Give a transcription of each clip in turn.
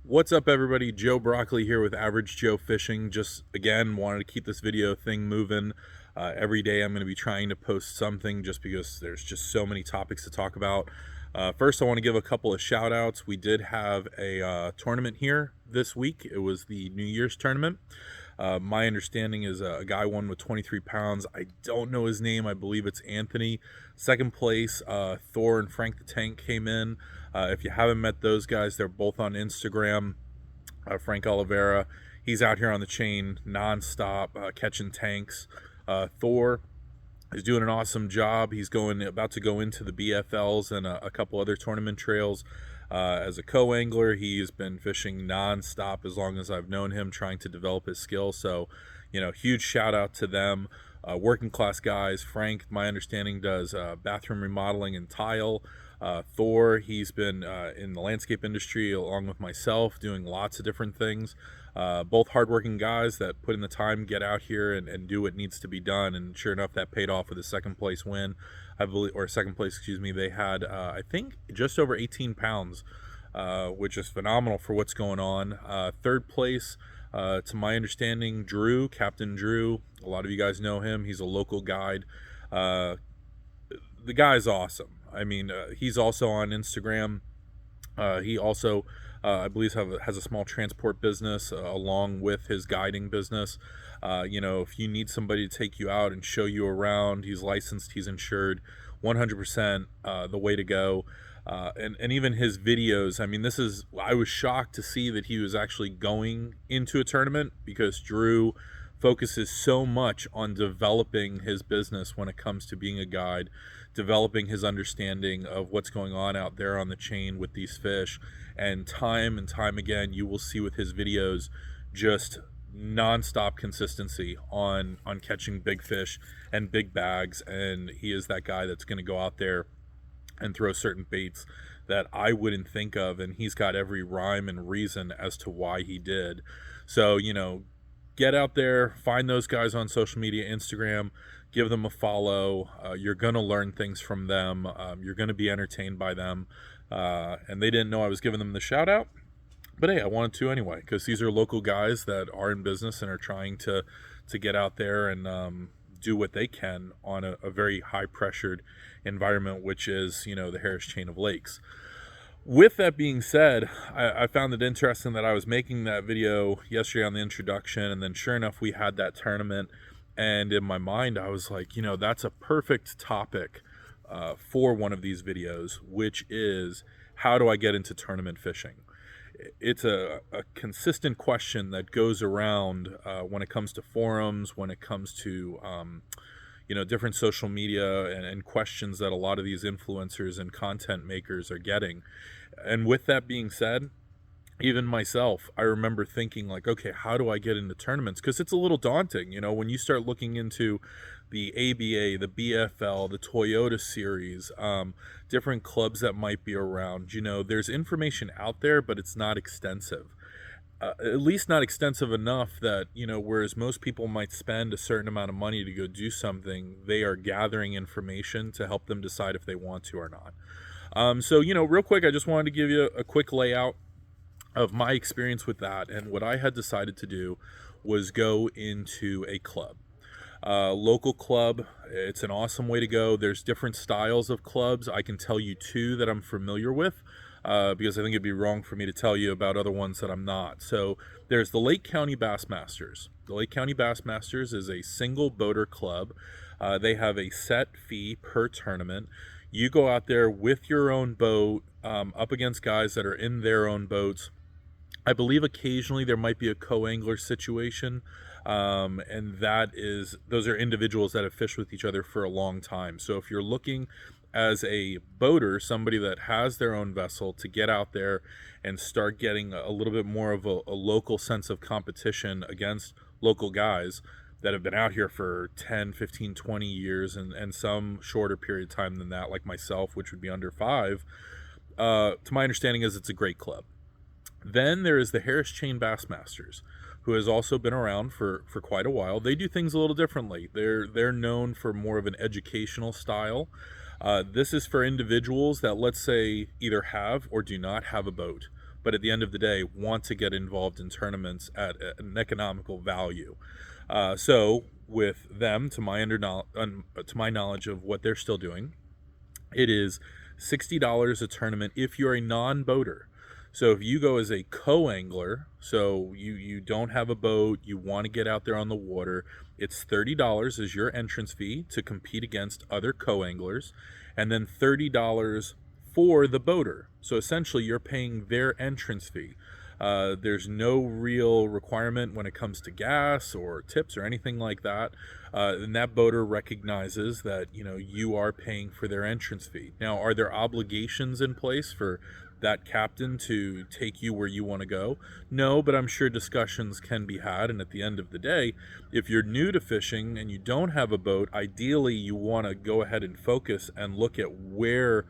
What's up, everybody? Joe Broccoli here with Average Joe Fishing. Just again, wanted to keep this video thing moving. Every day I'm going to be trying to post something just because there's just so many topics to talk about. First, I want to give a couple of shout outs. We did have a tournament here this week. It was the New Year's tournament. My understanding is a guy won with 23 pounds. I don't know his name. I believe it's Anthony. Second place, Thor and Frank the Tank came in. If you haven't met those guys, they're both on Instagram. Frank Oliveira, he's out here on the chain nonstop, catching tanks. Thor is doing an awesome job. He's about to go into the BFLs and a couple other tournament trails. As a co-angler, he's been fishing nonstop as long as I've known him, trying to develop his skill. So, huge shout out to them. Working class guys. Frank, my understanding, does bathroom remodeling and tile. Thor, he's been in the landscape industry along with myself, doing lots of different things. Both hardworking guys that put in the time, get out here and do what needs to be done. And sure enough, that paid off with a second place win, I believe, or second place, excuse me. They had, I think, just over 18 pounds, which is phenomenal for what's going on. Third place, to my understanding, Drew, Captain Drew. A lot of you guys know him. He's a local guide. The guy's awesome. I mean, he's also on Instagram. He also, I believe, has a small transport business along with his guiding business. If you need somebody to take you out and show you around, he's licensed, he's insured, 100% the way to go. And even his videos, I mean, I was shocked to see that he was actually going into a tournament, because Drew focuses so much on developing his business when it comes to being a guide, developing his understanding of what's going on out there on the chain with these fish. And time again, you will see with his videos just nonstop consistency on catching big fish and big bags. And he is that guy that's going to go out there and throw certain baits that I wouldn't think of, and he's got every rhyme and reason as to why he did. So, get out there, find those guys on social media, Instagram, give them a follow. You're going to learn things from them. You're going to be entertained by them. And they didn't know I was giving them the shout out, but hey, I wanted to anyway, because these are local guys that are in business and are trying to get out there and do what they can on a very high pressured environment, which is, the Harris Chain of Lakes. With that being said, I found it interesting that I was making that video yesterday on the introduction, and then sure enough, we had that tournament. And in my mind, I was like, that's a perfect topic for one of these videos, which is, how do I get into tournament fishing? It's a consistent question that goes around when it comes to forums, when it comes to different social media and questions that a lot of these influencers and content makers are getting. And with that being said, even myself, I remember thinking like, okay, how do I get into tournaments? Because it's a little daunting, when you start looking into the ABA, the BFL, the Toyota series, different clubs that might be around. There's information out there, but it's not extensive. At least not extensive enough that, whereas most people might spend a certain amount of money to go do something, they are gathering information to help them decide if they want to or not. So, real quick, I just wanted to give you a quick layout of my experience with that. And what I had decided to do was go into a club. Local club, it's an awesome way to go. There's different styles of clubs. I can tell you two that I'm familiar with, because I think it'd be wrong for me to tell you about other ones that I'm not. So there's the Lake County Bassmasters. The Lake County Bassmasters is a single boater club. They have a set fee per tournament. You go out there with your own boat, up against guys that are in their own boats. I believe occasionally there might be a co-angler situation, and those are individuals that have fished with each other for a long time. So if you're looking as a boater, somebody that has their own vessel, to get out there and start getting a little bit more of a local sense of competition against local guys that have been out here for 10, 15, 20 years, and some shorter period of time than that, like myself, which would be under 5, to my understanding is it's a great club. Then there is the Harris Chain Bassmasters, who has also been around for quite a while. They do things a little differently. They're known for more of an educational style. This is for individuals that, let's say, either have or do not have a boat, but at the end of the day want to get involved in tournaments at an economical value. So with them, to my knowledge of what they're still doing, it is $60 a tournament if you're a non-boater. So if you go as a co-angler, so you don't have a boat, you want to get out there on the water, it's $30 as your entrance fee to compete against other co-anglers, and then $30 for the boater. So essentially you're paying their entrance fee. There's no real requirement when it comes to gas or tips or anything like that. And that boater recognizes that, you are paying for their entrance fee. Now, are there obligations in place for that captain to take you where you want to go? No, but I'm sure discussions can be had. And at the end of the day, if you're new to fishing and you don't have a boat, ideally you want to go ahead and focus and look at where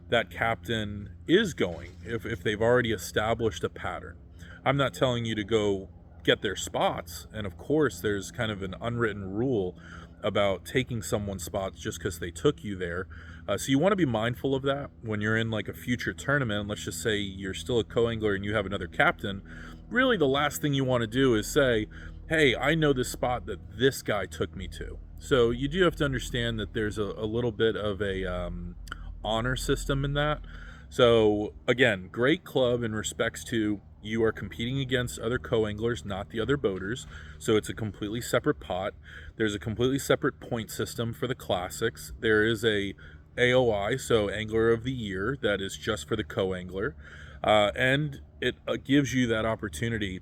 that captain is going if they've already established a pattern. I'm not telling you to go get their spots, and of course there's kind of an unwritten rule about taking someone's spots just because they took you there. So you want to be mindful of that when you're in like a future tournament. Let's just say you're still a co-angler and you have another captain. Really, the last thing you want to do is say, hey, I know this spot that this guy took me to. So you do have to understand that there's a little bit of a honor system in that. So again, great club in respects to you are competing against other co-anglers, not the other boaters. So it's a completely separate pot. There's a completely separate point system for the classics. There is a AOI, so Angler of the Year, that is just for the co-angler. And it gives you that opportunity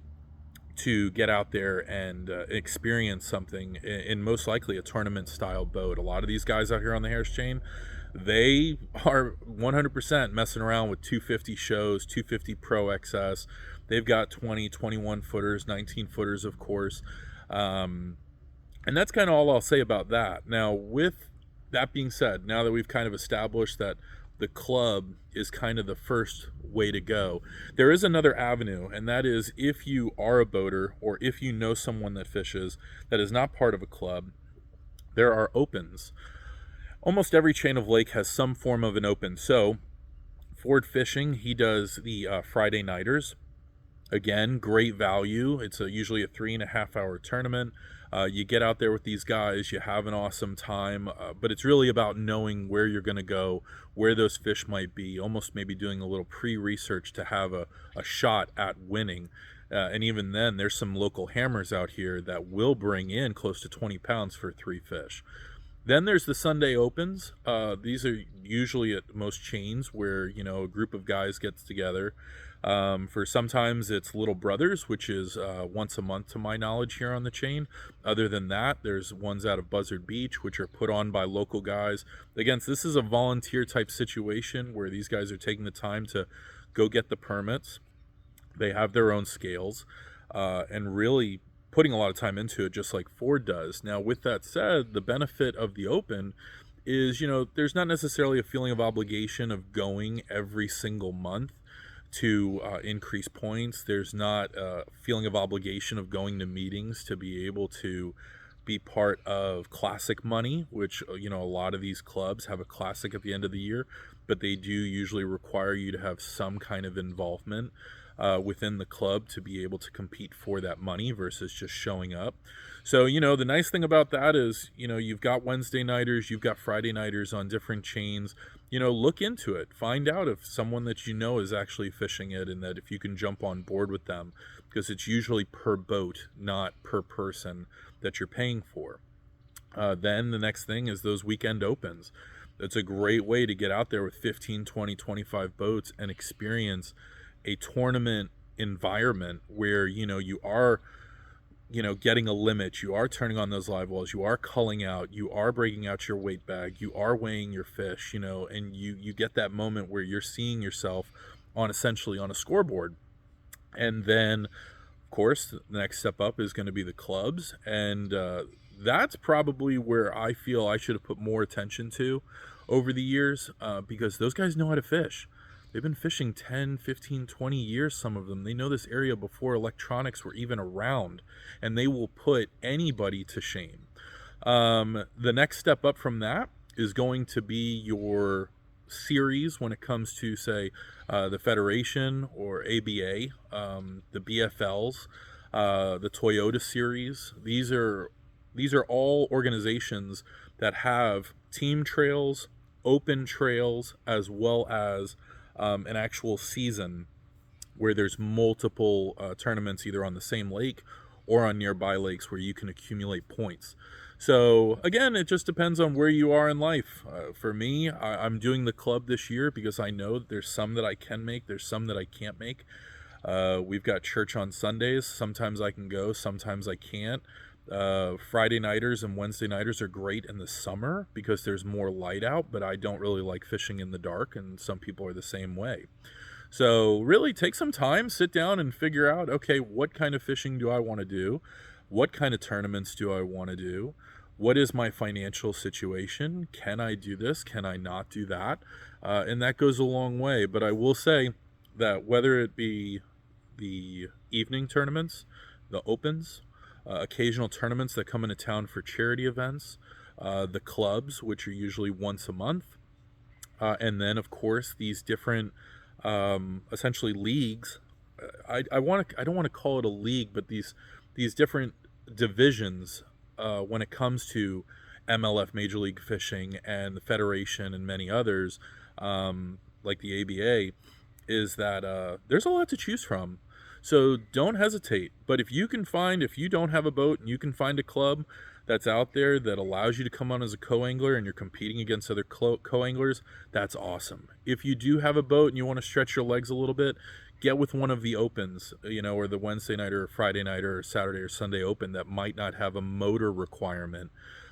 to get out there and experience something in most likely a tournament style boat. A lot of these guys out here on the Harris Chain, they are 100% messing around with 250 shows, 250 Pro XS. They've got 20, 21 footers, 19 footers, of course. And that's kind of all I'll say about that. Now, with that being said, now that we've kind of established that the club is kind of the first way to go, there is another avenue, and that is if you are a boater or if you know someone that fishes that is not part of a club, there are opens. Almost every chain of lake has some form of an open. So Ford Fishing, he does the Friday nighters. Again, great value. It's usually a 3.5 hour tournament. You get out there with these guys, you have an awesome time, but it's really about knowing where you're going to go, where those fish might be, almost maybe doing a little pre-research to have a shot at winning. And even then, there's some local hammers out here that will bring in close to 20 pounds for 3 fish. Then there's the Sunday Opens. These are usually at most chains where, a group of guys gets together. For sometimes it's Little Brothers, which is once a month to my knowledge here on the chain. Other than that, there's ones out of Buzzard Beach, which are put on by local guys. Again, this is a volunteer type situation where these guys are taking the time to go get the permits. They have their own scales and really putting a lot of time into it, just like Ford does. Now, with that said, the benefit of the Open is, there's not necessarily a feeling of obligation of going every single month to increase points. There's not a feeling of obligation of going to meetings to be able to be part of classic money, which, a lot of these clubs have a classic at the end of the year, but they do usually require you to have some kind of involvement within the club to be able to compete for that money versus just showing up. So, the nice thing about that is, you've got Wednesday nighters, you've got Friday nighters on different chains. Look into it. Find out if someone that is actually fishing it, and that if you can jump on board with them, because it's usually per boat, not per person that you're paying for. Then the next thing is those weekend opens. That's a great way to get out there with 15, 20, 25 boats and experience a tournament environment where, you are, getting a limit, you are turning on those live wells, you are culling out, you are breaking out your weight bag, you are weighing your fish, and you get that moment where you're seeing yourself essentially on a scoreboard. And then, of course, the next step up is going to be the clubs. And that's probably where I feel I should have put more attention to over the years, because those guys know how to fish. They've been fishing 10, 15, 20 years, some of them. They know this area before electronics were even around, and they will put anybody to shame. The next step up from that is going to be your series when it comes to, say, the Federation or ABA, the BFLs, the Toyota series. These are all organizations that have team trails, open trails, as well as an actual season where there's multiple tournaments either on the same lake or on nearby lakes where you can accumulate points. So again, it just depends on where you are in life. For me, I'm doing the club this year because I know that there's some that I can make, there's some that I can't make. We've got church on Sundays. Sometimes I can go, sometimes I can't. Friday nighters and Wednesday nighters are great in the summer because there's more light out, but I don't really like fishing in the dark, and some people are the same way. So really take some time, sit down and figure out, okay, what kind of fishing do I want to do? What kind of tournaments do I want to do? What is my financial situation? Can I do this? Can I not do that? And that goes a long way. But I will say that whether it be the evening tournaments, the opens, occasional tournaments that come into town for charity events, the clubs, which are usually once a month, and then of course these different essentially leagues. I don't want to call it a league, but these different divisions when it comes to MLF, Major League Fishing, and the Federation, and many others, like the ABA, is that there's a lot to choose from. So don't hesitate. But if you don't have a boat and you can find a club that's out there that allows you to come on as a co-angler and you're competing against other co-anglers, that's awesome. If you do have a boat and you want to stretch your legs a little bit, get with one of the opens, or the Wednesday night or Friday night or Saturday or Sunday open that might not have a motor requirement,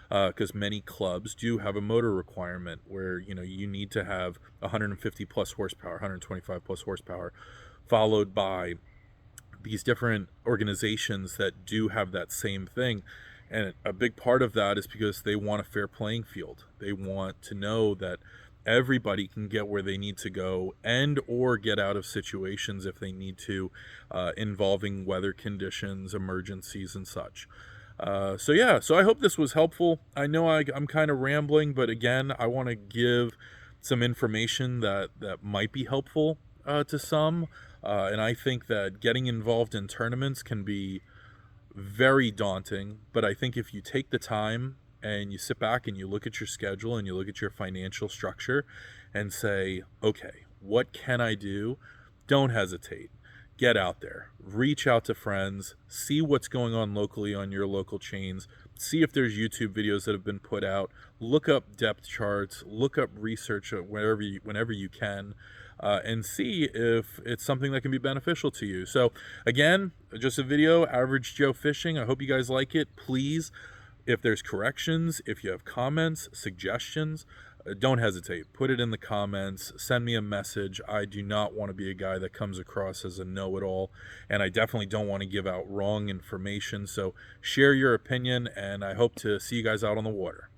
because many clubs do have a motor requirement where, you need to have 150 plus horsepower, 125 plus horsepower, followed by these different organizations that do have that same thing. And a big part of that is because they want a fair playing field. They want to know that everybody can get where they need to go and or get out of situations if they need to, involving weather conditions, emergencies, and such. So I hope this was helpful. I know I'm kind of rambling, but again, I want to give some information that might be helpful to some. And I think that getting involved in tournaments can be very daunting, but I think if you take the time and you sit back and you look at your schedule and you look at your financial structure and say, okay, what can I do? Don't hesitate. Get out there, reach out to friends, see what's going on locally on your local chains, see if there's YouTube videos that have been put out, look up depth charts, look up research whenever you can, and see if it's something that can be beneficial to you. So again, just a video, Average Joe Fishing. I hope you guys like it. Please, if there's corrections, if you have comments, suggestions, don't hesitate. Put it in the comments. Send me a message. I do not want to be a guy that comes across as a know-it-all, and I definitely don't want to give out wrong information. So share your opinion, and I hope to see you guys out on the water.